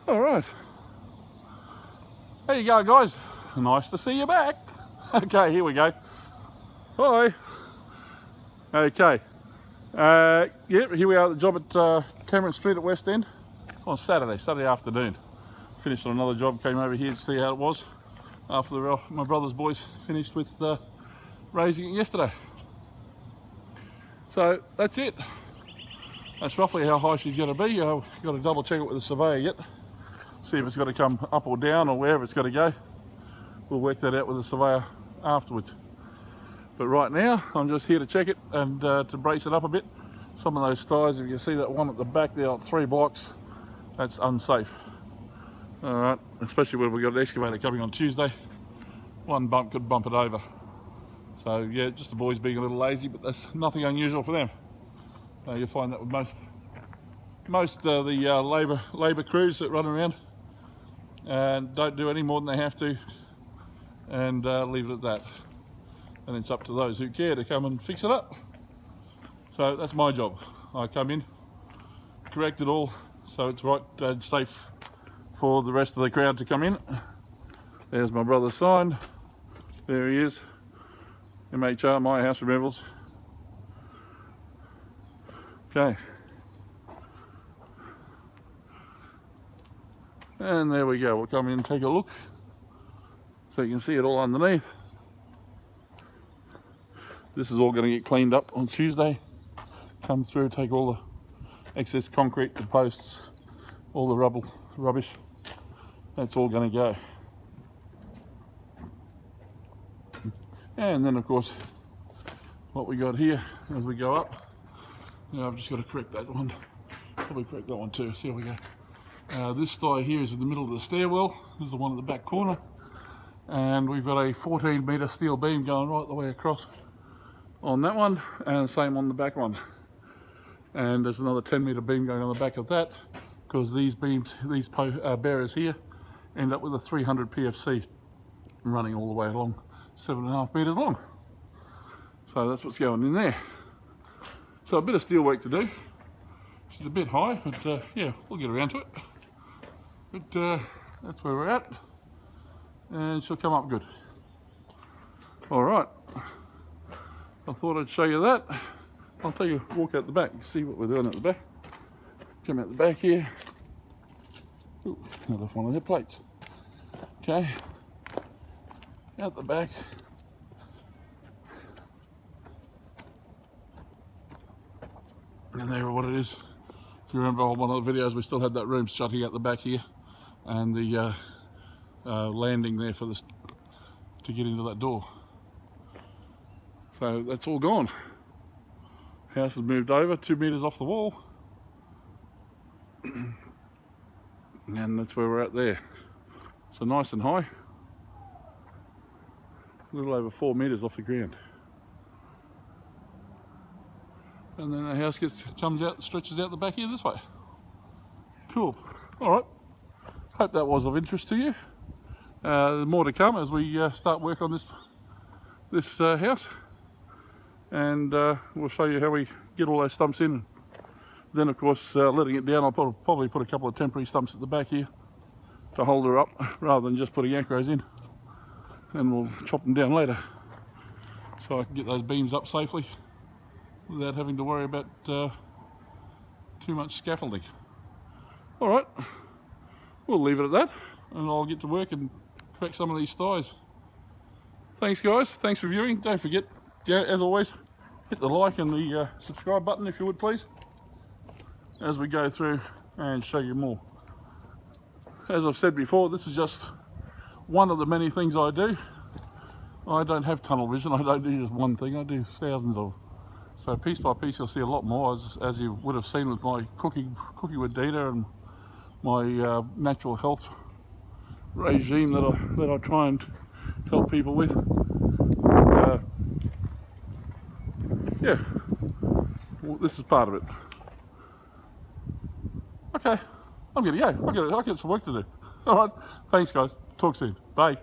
All right. There you go, guys. Nice to see you back. Okay, here we go. Hi. Okay. Yep, here we are at the job at Cameron Street at West End. It's on Saturday afternoon. Finished on another job, came over here to see how it was after my brother's boys finished with raising it yesterday. So that's it. That's roughly how high she's going to be. I've got to double check it with the surveyor yet. See if it's got to come up or down or wherever it's got to go. We'll work that out with the surveyor afterwards. But right now, I'm just here to check it and to brace it up a bit. Some of those styes, if you see that one at the back there, 3 blocks, that's unsafe. All right, especially when we've got an excavator coming on Tuesday. One bump could bump it over. So yeah, just the boys being a little lazy, but that's nothing unusual for them. You'll find that with most of the labour crews that run around and don't do any more than they have to, and leave it at that. And it's up to those who care to come and fix it up. So that's my job. I come in, correct it all so it's right and safe for the rest of the crowd to come in. There's my brother's sign. There he is. MHR, My House Removals. Okay. And there we go. We'll come in and take a look so you can see it all underneath. This is all going to get cleaned up on Tuesday. Come through, take all the excess concrete, the posts, all the rubbish. That's all going to go. And then of course, what we got here as we go up. Now I've just got to correct that one. Probably correct that one too. See how we go. This thigh here is in the middle of the stairwell. There's the one at the back corner. And we've got a 14-metre steel beam going right the way across on that one, and the same on the back one. And there's another 10-metre beam going on the back of that, because these beams, these bearers here, end up with a 300 PFC running all the way along, 7.5 metres long. So that's what's going in there. So a bit of steel work to do. She's a bit high, but yeah, we'll get around to it. But that's where we're at, and she'll come up good. All right, I thought I'd show you that. I'll take a walk out the back, see what we're doing at the back. Come out the back here. Ooh, another one of their plates. Okay, out the back. And there what it is. If you remember on one of the videos, we still had that room shutting out the back here, and the landing there for this to get into that door. So that's all gone. House has moved over 2 metres off the wall, and that's where we're at there. So nice and high, a little over 4 metres off the ground. And then the house comes out, stretches out the back here this way. Cool. All right. Hope that was of interest to you. There's more to come as we start work on this house, and we'll show you how we get all those stumps in. Then, of course, letting it down, I'll probably put a couple of temporary stumps at the back here to hold her up, rather than just putting anchors in. And we'll chop them down later, so I can get those beams up safely without having to worry about too much scaffolding. All right, we'll leave it at that, and I'll get to work and correct some of these thighs. Thanks guys, thanks for viewing. Don't forget, as always, hit the like and the subscribe button if you would please, as we go through and show you more. As I've said before, this is just one of the many things I do. I don't have tunnel vision, I don't do just one thing, I do thousands of. So piece by piece you'll see a lot more, as you would have seen with my cooking with Dita and my natural health regime that I try and help people with. But, yeah, well, this is part of it. Okay, I'm gonna go. I've got some work to do. All right, thanks guys. Talk soon. Bye.